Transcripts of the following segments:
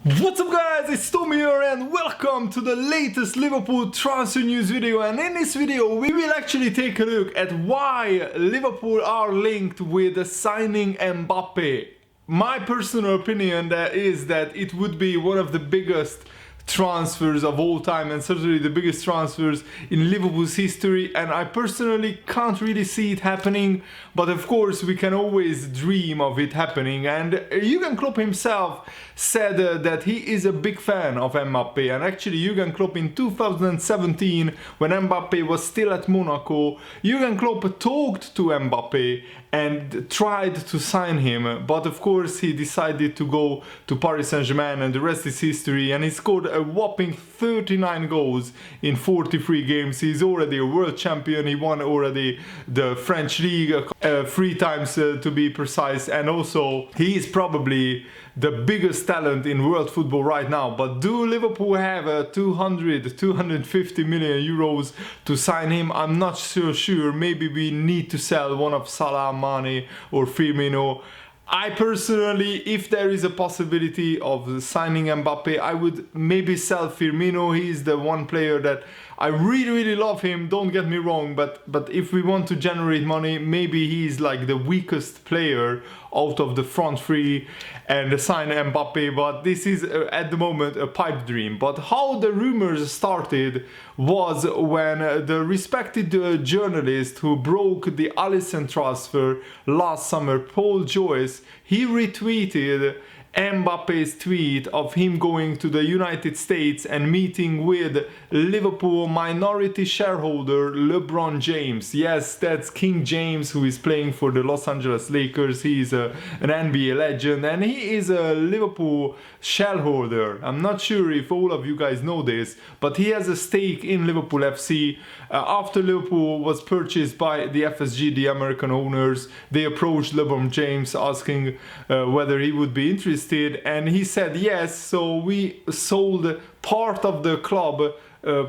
What's up guys, it's Tom here and welcome to the latest Liverpool transfer news video, and in this video we will actually take a look at why Liverpool are linked with signing Mbappe. My personal opinion is that it would be one of the biggest transfers of all time and certainly the biggest transfers in Liverpool's history, and I personally can't really see it happening, but of course we can always dream of it happening. And Jurgen Klopp himself said that he is a big fan of Mbappe, and actually Jurgen Klopp in 2017, when Mbappe was still at Monaco, Jurgen Klopp talked to Mbappe and tried to sign him, but of course he decided to go to Paris Saint-Germain, and the rest is history, and he scored a whopping 39 goals in 43 games. He's already a world champion. He won already the French league 3 times to be precise, and also he is probably the biggest talent in world football right now. But do Liverpool have 250 million euros to sign him? I'm not so sure. Maybe we need to sell one of Salah, Mane or Firmino. I personally, if there is a possibility of signing Mbappe, I would maybe sell Firmino. He is the one player that I really love him, don't get me wrong, but if we want to generate money, maybe he's like the weakest player out of the front three, and sign Mbappe. But this is at the moment a pipe dream. But how the rumors started was when the respected journalist who broke the Alisson transfer last summer, Paul Joyce, he retweeted Mbappe's tweet of him going to the United States and meeting with Liverpool minority shareholder LeBron James. Yes, that's King James, who is playing for the Los Angeles Lakers. He is an NBA legend and he is a Liverpool shareholder. I'm not sure if all of you guys know this, but he has a stake in Liverpool FC. After Liverpool was purchased by the FSG, the American owners, they approached LeBron James asking whether he would be interested, and he said yes. So we sold part of the club to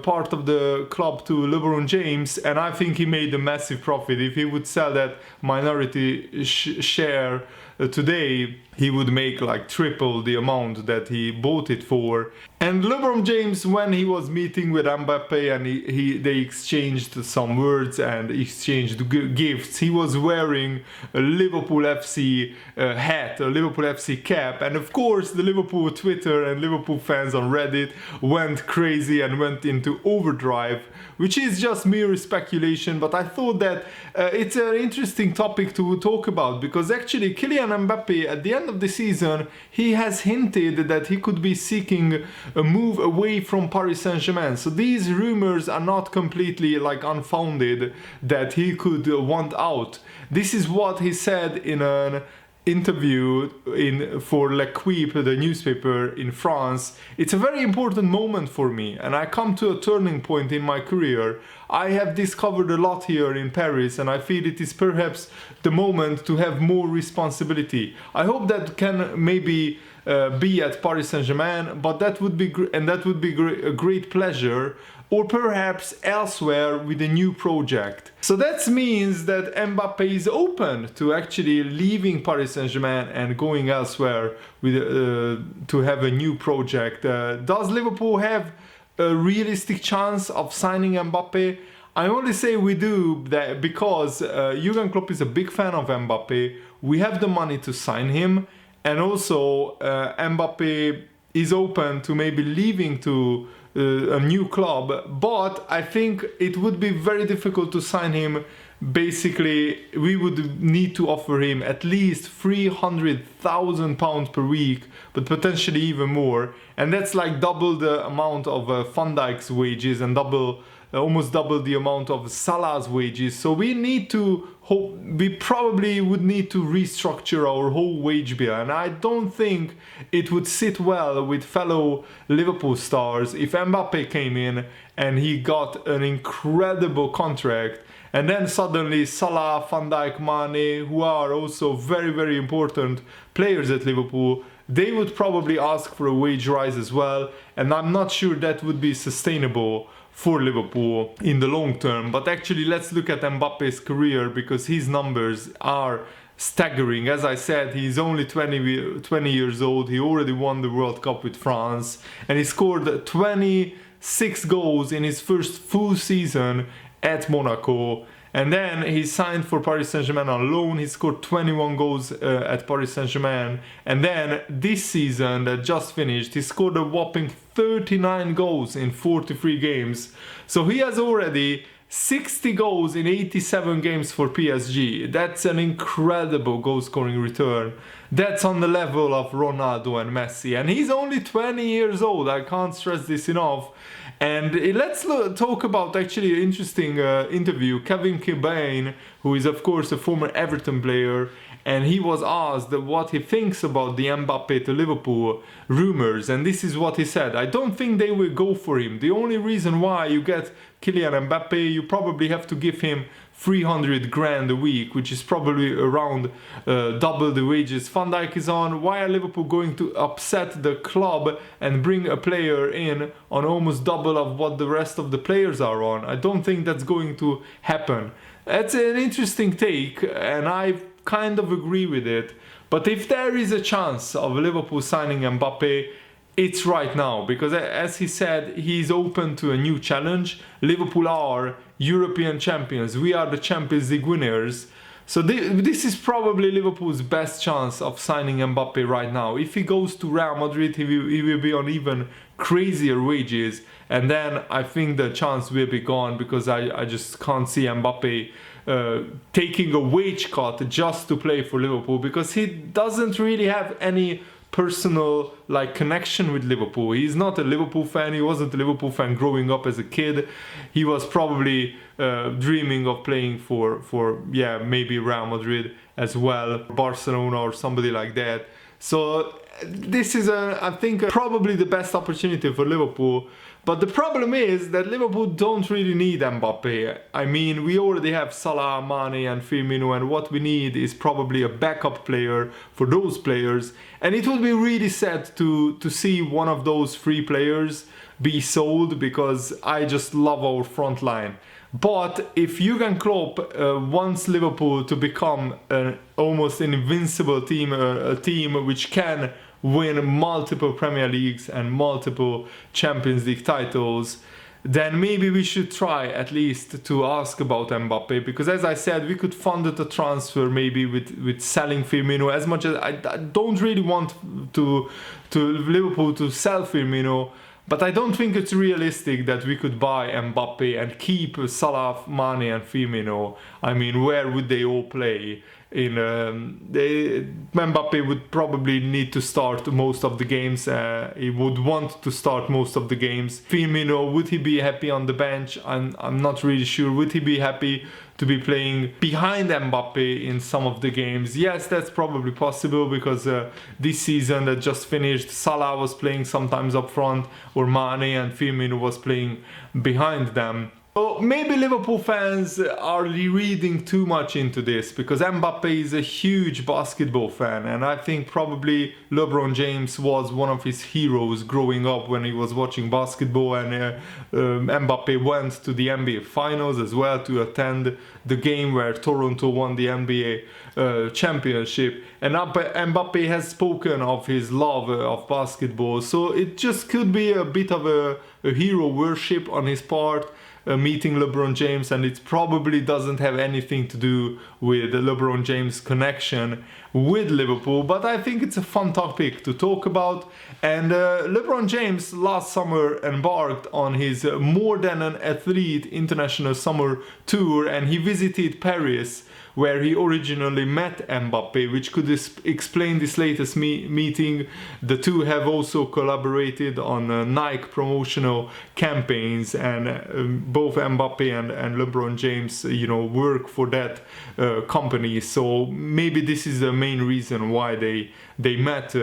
LeBron James, and I think he made a massive profit. If he would sell that minority share today, he would make like triple the amount that he bought it for. And LeBron James, when he was meeting with Mbappe and they exchanged some words and exchanged gifts, he was wearing a Liverpool FC hat, a Liverpool FC cap, and of course the Liverpool Twitter and Liverpool fans on Reddit went crazy and went into overdrive, which is just mere speculation, but I thought that it's an interesting topic to talk about, because actually Kylian Mbappe, at the end of the season, he has hinted that he could be seeking a move away from Paris Saint-Germain. So these rumors are not completely like unfounded that he could want out. This is what he said in an interview for L'Equipe, the newspaper in France. It's a very important moment for me, and I come to a turning point in my career. I have discovered a lot here in Paris, and I feel it is perhaps the moment to have more responsibility. I hope that can maybe be at Paris Saint-Germain, but that would be a great pleasure, or perhaps elsewhere with a new project. So that means that Mbappe is open to actually leaving Paris Saint-Germain and going elsewhere with to have a new project. Does Liverpool have a realistic chance of signing Mbappe? I only say we do that because Jurgen Klopp is a big fan of Mbappe. We have the money to sign him, and also Mbappe is open to maybe leaving to a new club, but I think it would be very difficult to sign him. Basically, we would need to offer him at least £300,000 per week, but potentially even more, and that's like double the amount of Van Dijk's wages and almost double the amount of Salah's wages. So we probably would need to restructure our whole wage bill, and I don't think it would sit well with fellow Liverpool stars if Mbappe came in and he got an incredible contract, and then suddenly Salah, Van Dijk, Mane, who are also very important players at Liverpool, they would probably ask for a wage rise as well, and I'm not sure that would be sustainable for Liverpool in the long term. But actually, let's look at Mbappe's career, because his numbers are staggering. As I said, he's only 20 years old. He already won the World Cup with France, and he scored 26 goals in his first full season at Monaco. And then he signed for Paris Saint-Germain on loan. He scored 21 goals at Paris Saint-Germain. And then this season that just finished, he scored a whopping 39 goals in 43 games. So he has already 60 goals in 87 games for PSG. That's an incredible goal-scoring return. That's on the level of Ronaldo and Messi. And he's only 20 years old. I can't stress this enough. And let's talk about actually an interesting interview. Kevin Kilbane, who is of course a former Everton player, and he was asked what he thinks about the Mbappé to Liverpool rumors, and this is what he said: "I don't think they will go for him. The only reason why you get Kylian Mbappé, you probably have to give him 300 grand a week, which is probably around double the wages Van Dijk is on. Why are Liverpool going to upset the club and bring a player in on almost double of what the rest of the players are on? I don't think that's going to happen." That's an interesting take, and I kind of agree with it. But if there is a chance of Liverpool signing Mbappé, it's right now, because as he said, he's open to a new challenge. Liverpool are European champions. We are the Champions League winners. So this is probably Liverpool's best chance of signing Mbappé right now. If he goes to Real Madrid, he will be on even crazier wages. And then I think the chance will be gone, because I just can't see Mbappé taking a wage cut just to play for Liverpool, because he doesn't really have any personal connection with Liverpool. He's not a Liverpool fan. He wasn't a Liverpool fan growing up as a kid. He was probably dreaming of playing for maybe Real Madrid as well, Barcelona or somebody like that. So this is I think probably the best opportunity for Liverpool. But the problem is that Liverpool don't really need Mbappé. I mean, we already have Salah, Mane and Firmino, and what we need is probably a backup player for those players. And it would be really sad to see one of those three players be sold, because I just love our front line. But if Jurgen Klopp wants Liverpool to become almost an invincible team, a team which can win multiple Premier Leagues and multiple Champions League titles, then maybe we should try at least to ask about Mbappé, because as I said, we could fund the transfer maybe with selling Firmino. As much as I don't really want to Liverpool to sell Firmino, but I don't think it's realistic that we could buy Mbappé and keep Salah, Mane and Firmino. I mean, where would they all play? Mbappé would probably need to start most of the games. He would want to start most of the games. Firmino, would he be happy on the bench? I'm not really sure. Would he be happy to be playing behind Mbappé in some of the games? Yes, that's probably possible, because this season that just finished, Salah was playing sometimes up front, or Mane, and Firmino was playing behind them. So maybe Liverpool fans are reading too much into this, because Mbappé is a huge basketball fan, and I think probably LeBron James was one of his heroes growing up when he was watching basketball, and Mbappé went to the NBA Finals as well to attend the game where Toronto won the NBA championship. And Mbappé has spoken of his love of basketball, so it just could be a bit of a hero worship on his part. Meeting LeBron James, and it probably doesn't have anything to do with the LeBron James connection with Liverpool, but I think it's a fun topic to talk about. And LeBron James last summer embarked on his More Than an Athlete international summer tour, and he visited Paris, where he originally met Mbappé, which could explain this latest meeting. The two have also collaborated on Nike promotional campaigns, and both Mbappé and LeBron James, work for that company. So maybe this is the main reason why they met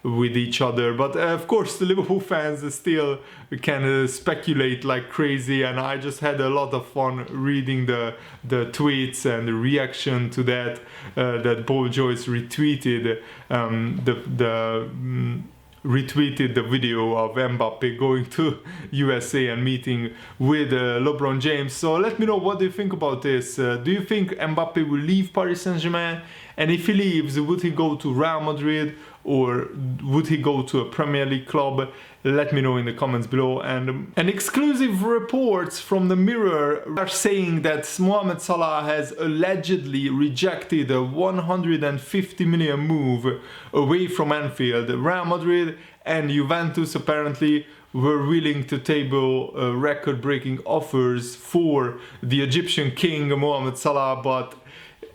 with each other. But of course, the Liverpool fans still can speculate like crazy, and I just had a lot of fun reading the tweets and the reaction to that Paul Joyce retweeted retweeted the video of Mbappé going to USA and meeting with LeBron James. So let me know, what do you think about this? Do you think Mbappé will leave Paris Saint-Germain And if he leaves, would he go to Real Madrid or would he go to a Premier League club? Let me know in the comments below. And exclusive reports from the Mirror are saying that Mohamed Salah has allegedly rejected a 150 million move away from Anfield. Real Madrid and Juventus apparently were willing to table record-breaking offers for the Egyptian king Mohamed Salah, but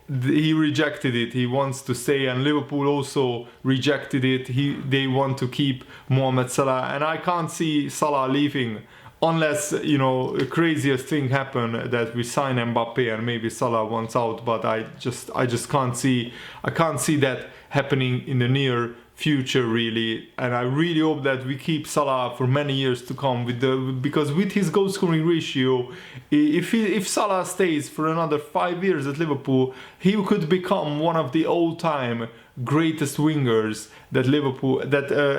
he rejected it. He wants to stay, and Liverpool also rejected it. They want to keep Mohamed Salah, and I can't see Salah leaving unless, you know, the craziest thing happen that we sign Mbappé and maybe Salah wants out. But I just can't see that happening in the near future, really. And I really hope that we keep Salah for many years to come, because with his goal scoring ratio, if Salah stays for another 5 years at Liverpool, he could become one of the all-time greatest wingers that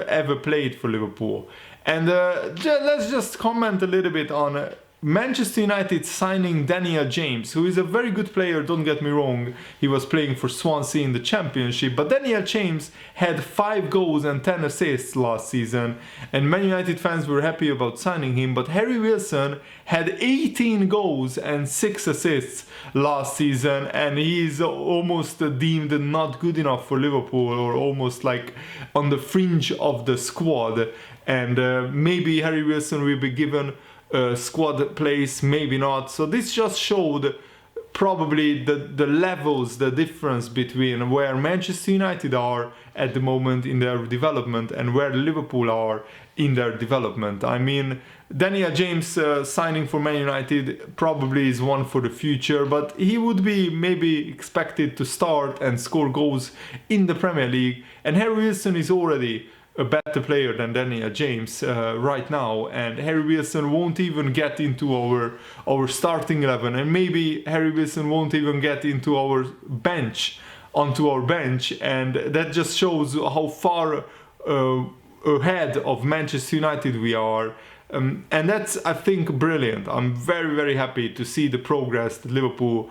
ever played for Liverpool. And let's just comment a little bit on Manchester United signing Daniel James, who is a very good player, don't get me wrong. He was playing for Swansea in the Championship, but Daniel James had 5 goals and 10 assists last season, and Man United fans were happy about signing him. But Harry Wilson had 18 goals and 6 assists last season, and he is almost deemed not good enough for Liverpool, or almost like on the fringe of the squad. And maybe Harry Wilson will be given squad place, maybe not. So this just showed probably the levels, the difference between where Manchester United are at the moment in their development and where Liverpool are in their development. I mean, Daniel James signing for Man United probably is one for the future, but he would be maybe expected to start and score goals in the Premier League. And Harry Wilson is already a better player than Daniel James right now, and Harry Wilson won't even get into our starting 11, and maybe Harry Wilson won't even get into our bench, and that just shows how far ahead of Manchester United we are. And that's, I think, brilliant. I'm very, very happy to see the progress that Liverpool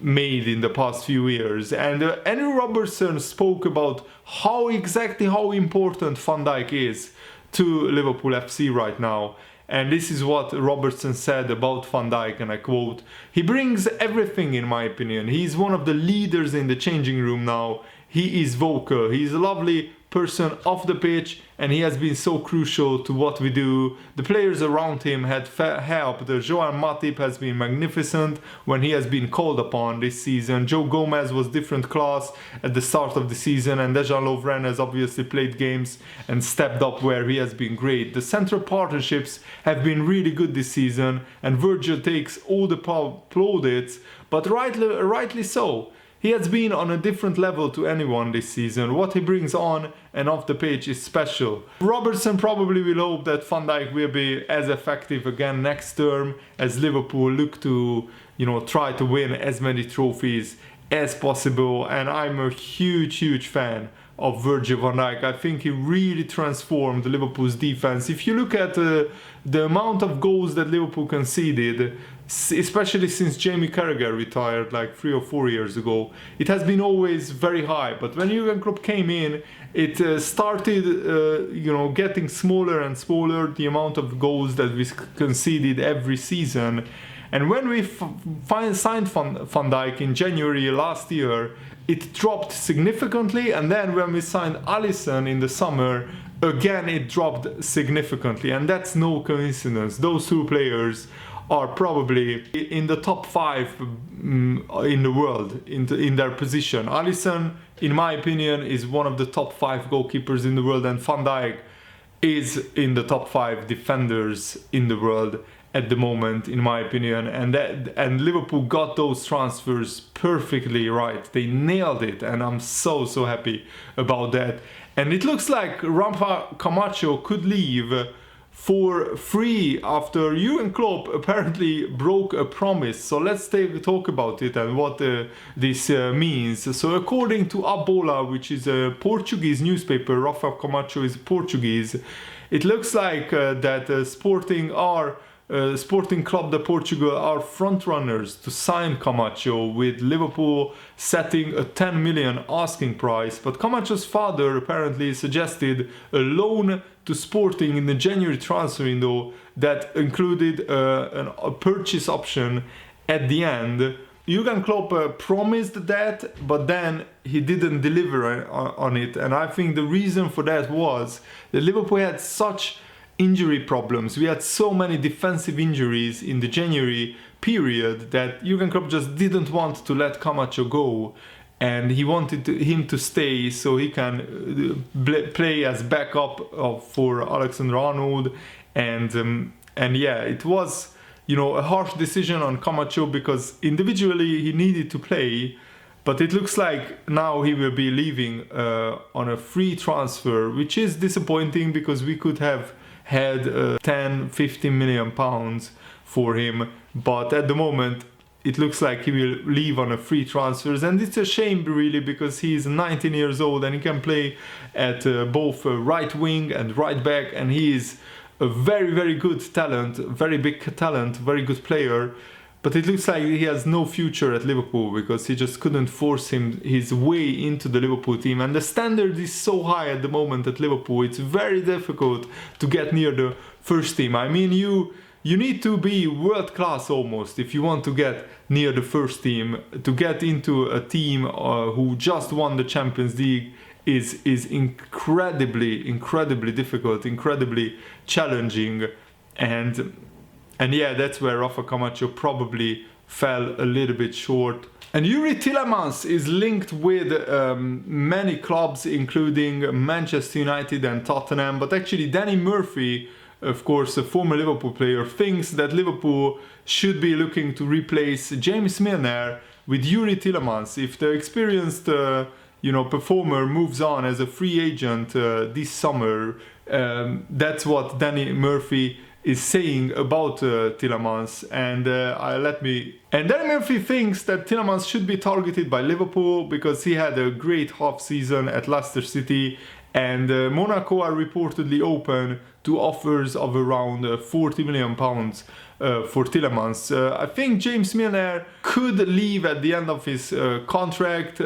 made in the past few years. And Andrew Robertson spoke about how important Van Dijk is to Liverpool FC right now. And this is what Robertson said about Van Dijk, and I quote, "He brings everything, in my opinion. He's one of the leaders in the changing room now. He is vocal. He's a lovely person off the pitch, and he has been so crucial to what we do. The players around him had helped. Joan Matip has been magnificent when he has been called upon this season. Joe Gomez was different class at the start of the season, and Dejan Lovren has obviously played games and stepped up where he has been great. The central partnerships have been really good this season, and Virgil takes all the plaudits, but rightly so. He has been on a different level to anyone this season. What he brings on and off the pitch is special." Robertson probably will hope that Van Dijk will be as effective again next term as Liverpool look to, you know, try to win as many trophies as possible. And I'm a huge fan of Virgil van Dijk. I think he really transformed Liverpool's defense. If you look at the amount of goals that Liverpool conceded, especially since Jamie Carragher retired like 3 or 4 years ago, it has been always very high. But when Jurgen Klopp came in, it started getting smaller and smaller, the amount of goals that we conceded every season. And when we signed Van Dijk in January last year, it dropped significantly, and then when we signed Alisson in the summer, again it dropped significantly. And that's no coincidence. Those two players are probably in the top 5 in the world in their position. Alisson, in my opinion, is one of the top 5 goalkeepers in the world, and Van Dijk is in the top 5 defenders in the world at the moment, in my opinion. And Liverpool got those transfers perfectly right. They nailed it, and I'm so happy about that. And it looks like Rafa Camacho could leave for free after Jurgen Klopp apparently broke a promise. So let's talk about it and what this means. So according to A Bola, which is a Portuguese newspaper, Rafa Camacho is Portuguese, it looks like that Sporting are Sporting Club de Portugal are frontrunners to sign Camacho, with Liverpool setting a 10 million asking price. But Camacho's father apparently suggested a loan to Sporting in the January transfer window that included a purchase option at the end. Jurgen Klopp promised that, but then he didn't deliver on it. And I think the reason for that was that Liverpool had such injury problems. We had so many defensive injuries in the January period that Jurgen Klopp just didn't want to let Camacho go. And he wanted him to stay so he can play as backup for Alexander-Arnold. And yeah, it was, you know, a harsh decision on Camacho because individually he needed to play, but it looks like now he will be leaving on a free transfer, which is disappointing because we could have had 10-15 million pounds for him, but at the moment it looks like he will leave on a free transfers, and it's a shame really because he's 19 years old and he can play at both right wing and right back, and he is a very, very good talent, very big talent, very good player. But it looks like he has no future at Liverpool because he just couldn't force his way into the Liverpool team. And the standard is so high at the moment at Liverpool, it's very difficult to get near the first team. I mean, you need to be world class almost if you want to get near the first team. To get into a team who just won the Champions League is incredibly difficult, incredibly challenging, and yeah, that's where Rafa Camacho probably fell a little bit short. And Youri Tielemans is linked with many clubs, including Manchester United and Tottenham, but actually Danny Murphy, of course a former Liverpool player, thinks that Liverpool should be looking to replace James Milner with Youri Tielemans. If the experienced performer moves on as a free agent this summer, that's what Danny Murphy is saying about Tielemans, and Danny Murphy thinks that Tielemans should be targeted by Liverpool because he had a great half season at Leicester City, and Monaco are reportedly open to offers of around 40 million pounds for Tielemans. I think James Milner could leave at the end of his contract,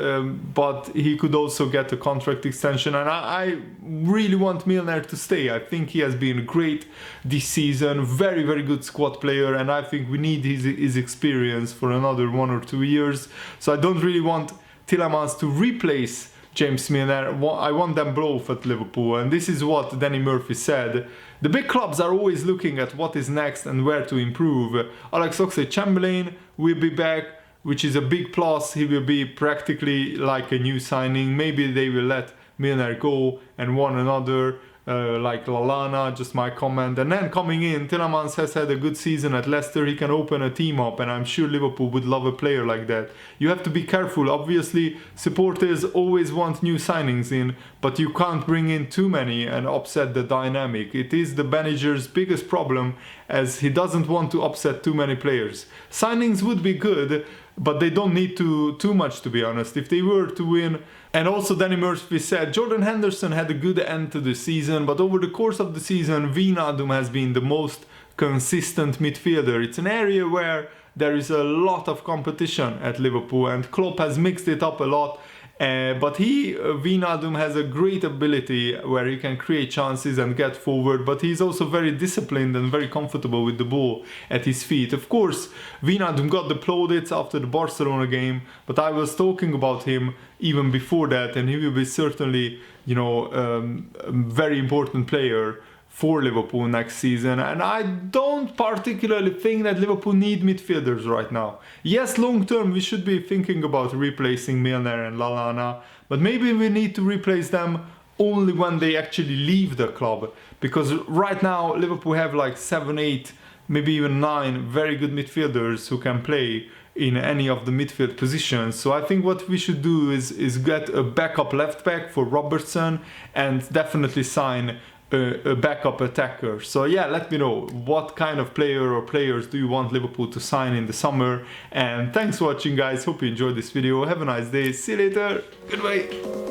but he could also get a contract extension, and I really want Milner to stay. I think he has been great this season, very, very good squad player, and I think we need his experience for another 1 or 2 years. So I don't really want Tielemans to replace James Milner. I want them both at Liverpool, and this is what Danny Murphy said. The big clubs are always looking at what is next and where to improve. Alex Oxlade-Chamberlain will be back, which is a big plus. He will be practically like a new signing. Maybe they will let Milner go and one another, like Lallana, just my comment. And then coming in, Tielemans has had a good season at Leicester. He can open a team up, and I'm sure Liverpool would love a player like that. You have to be careful. Obviously, supporters always want new signings in, but you can't bring in too many and upset the dynamic. It is the manager's biggest problem, as he doesn't want to upset too many players. Signings would be good, but they don't need too much, to be honest. If they were to win. And also Danny Murphy said Jordan Henderson had a good end to the season, but over the course of the season Wijnaldum has been the most consistent midfielder. It's an area where there is a lot of competition at Liverpool, and Klopp has mixed it up a lot. But Wijnaldum has a great ability where he can create chances and get forward, but he's also very disciplined and very comfortable with the ball at his feet. Of course, Wijnaldum got the plaudits after the Barcelona game, but I was talking about him even before that, and he will be certainly, a very important player for Liverpool next season. And I don't particularly think that Liverpool need midfielders right now. Yes, long term we should be thinking about replacing Milner and Lallana, but maybe we need to replace them only when they actually leave the club, because right now Liverpool have like 7, 8, maybe even 9 very good midfielders who can play in any of the midfield positions. So I think what we should do is get a backup left back for Robertson and definitely sign a backup attacker. So yeah, let me know what kind of player or players do you want Liverpool to sign in the summer. And thanks for watching, guys. Hope you enjoyed this video. Have a nice day. See you later. Goodbye.